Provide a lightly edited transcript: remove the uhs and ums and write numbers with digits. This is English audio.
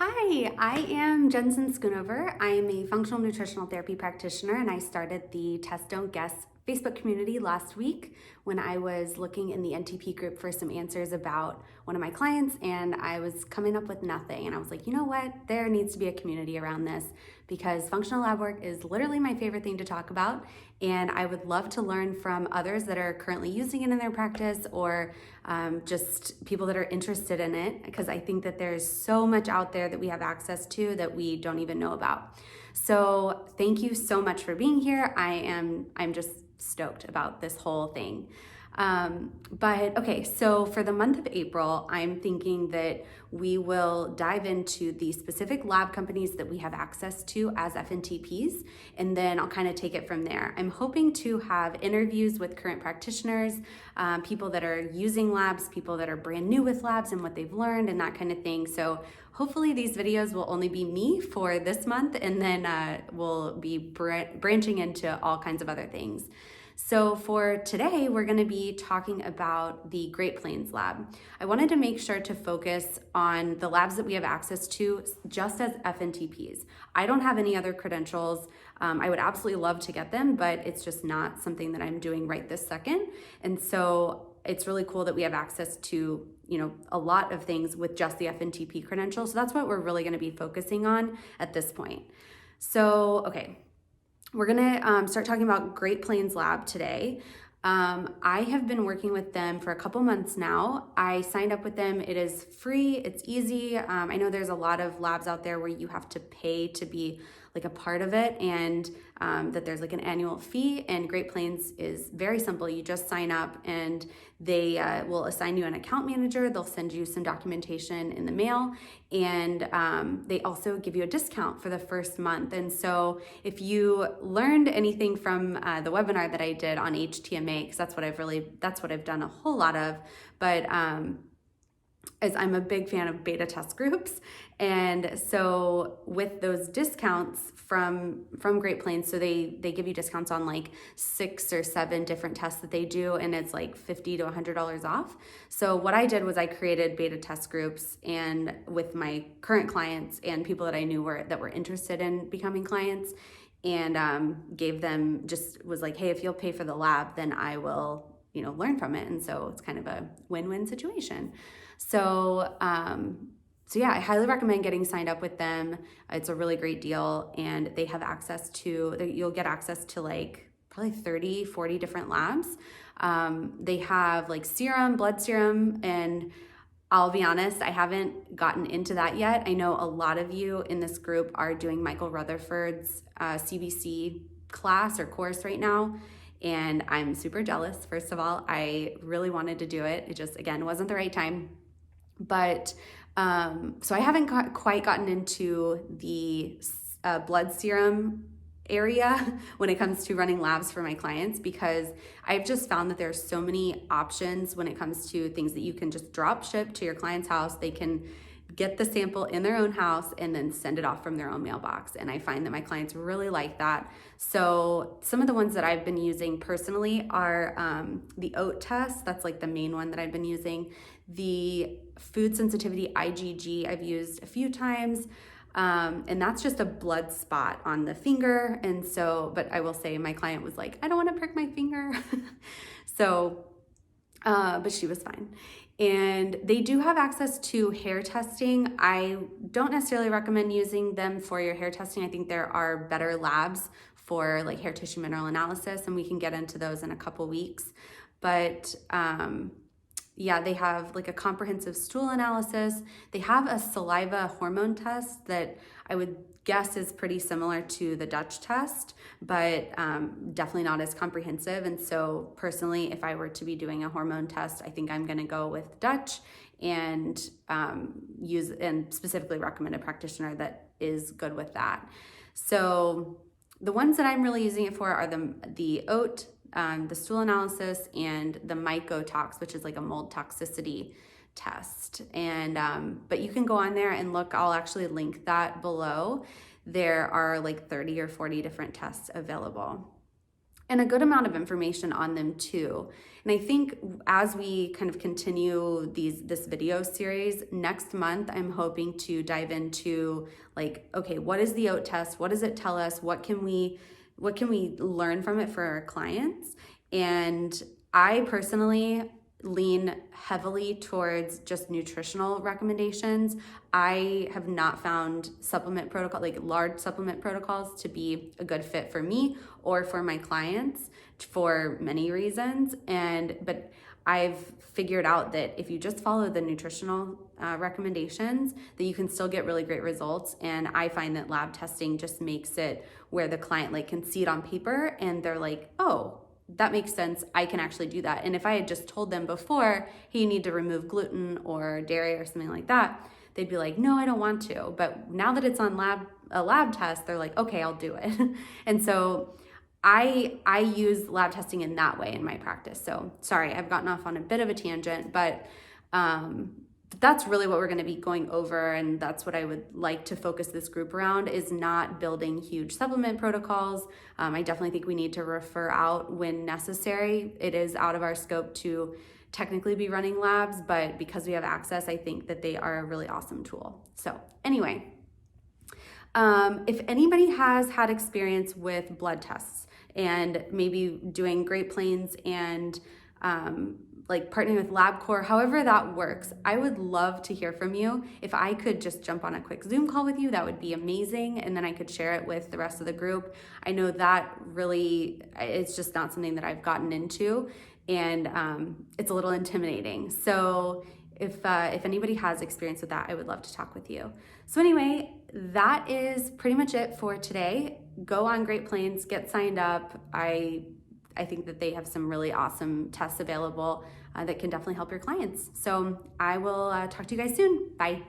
Hi, I am Jensen Schoonover. I am a functional nutritional therapy practitioner, and I started the Test Don't Guess Facebook community last week when I was looking in the NTP group for some answers about one of my clients, and I was coming up with nothing. And I was like, you know what? There needs to be a community around this because functional lab work is literally my favorite thing to talk about, and I would love to learn from others that are currently using it in their practice or just people that are interested in it, because I think that there's so much out there that we have access to that we don't even know about. So thank you so much for being here. I'm just stoked about this whole thing. But okay, so for the month of April, I'm thinking that we will dive into the specific lab companies that we have access to as FNTPs, and then I'll kind of take it from there. I'm hoping to have interviews with current practitioners, people that are using labs, people that are brand new with labs and what they've learned and that kind of thing. So hopefully these videos will only be me for this month, and then we'll be branching into all kinds of other things. So for today, we're going to be talking about the Great Plains lab. I wanted to make sure to focus on the labs that we have access to just as FNTPs. I don't have any other credentials. I would absolutely love to get them, but it's just not something that I'm doing right this second. And so it's really cool that we have access to, a lot of things with just the FNTP credential. So that's what we're really going to be focusing on at this point. So, okay. We're gonna start talking about Great Plains Lab today. I have been working with them for a couple months now. I signed up with them. It is free, it's easy. I know there's a lot of labs out there where you have to pay to be like a part of it, and that there's like an annual fee, and Great Plains is very simple. You just sign up and they will assign you an account manager. They'll send you some documentation in the mail, and they also give you a discount for the first month. And so if you learned anything from the webinar that I did on HTMA, because that's what I've done a whole lot of, but as I'm a big fan of beta test groups. And so with those discounts from Great Plains, so they give you discounts on like 6 or 7 different tests that they do, and it's like $50 to $100 off. So what I did was I created beta test groups and with my current clients and people that I knew that were interested in becoming clients, and gave them, just was like, hey, if you'll pay for the lab, then I will learn from it. And so it's kind of a win-win situation. So yeah, I highly recommend getting signed up with them. It's a really great deal, and they have access to, you'll get access to like probably 30, 40 different labs. They have like serum, blood serum, and I'll be honest, I haven't gotten into that yet. I know a lot of you in this group are doing Michael Rutherford's CBC class or course right now, and I'm super jealous. First of all, I really wanted to do it. It just, again, wasn't the right time. But so I haven't quite gotten into the blood serum area when it comes to running labs for my clients, because I've just found that there's so many options when it comes to things that you can just drop ship to your client's house. They can get the sample in their own house and then send it off from their own mailbox. And I find that my clients really like that. So some of the ones that I've been using personally are the oat test. That's like the main one that I've been using. The food sensitivity IgG I've used a few times. And that's just a blood spot on the finger. And so, but I will say my client was like, I don't want to prick my finger. So, but she was fine. And they do have access to hair testing. I don't necessarily recommend using them for your hair testing. I think there are better labs for like hair tissue mineral analysis, and we can get into those in a couple weeks. But yeah, they have like a comprehensive stool analysis. They have a saliva hormone test that I would guess is pretty similar to the Dutch test, but definitely not as comprehensive. And so personally, if I were to be doing a hormone test, I think I'm gonna go with Dutch and use and specifically recommend a practitioner that is good with that. So the ones that I'm really using it for are the oat, the stool analysis, and the mycotox, which is like a mold toxicity test. And but you can go on there and look. I'll actually link that below. There are like 30 or 40 different tests available. and a good amount of information on them too. And I think as we kind of continue this video series next month, I'm hoping to dive into like, okay, what is the oat test? What does it tell us? What can we learn from it for our clients? And I personally lean heavily towards just nutritional recommendations. I have not found large supplement protocols to be a good fit for me or for my clients for many reasons. But I've figured out that if you just follow the nutritional recommendations, that you can still get really great results. And I find that lab testing just makes it where the client like can see it on paper and they're like, oh, that makes sense. I can actually do that. And if I had just told them before, hey, you need to remove gluten or dairy or something like that, they'd be like, no, I don't want to. But now that it's on a lab test, they're like, okay, I'll do it. And so I use lab testing in that way in my practice. So sorry, I've gotten off on a bit of a tangent, but that's really what we're going to be going over, and that's what I would like to focus this group around, is not building huge supplement protocols. I definitely think we need to refer out when necessary. It is out of our scope to technically be running labs, but because we have access, I think that they are a really awesome tool. So anyway, if anybody has had experience with blood tests and maybe doing Great Plains and like partnering with LabCorp, however that works, I would love to hear from you. If I could just jump on a quick Zoom call with you, that would be amazing. And then I could share it with the rest of the group. I know that really, it's just not something that I've gotten into, and it's a little intimidating. So if anybody has experience with that, I would love to talk with you. So anyway, that is pretty much it for today. Go on Great Plains, get signed up. I think that they have some really awesome tests available that can definitely help your clients. So I will talk to you guys soon. Bye.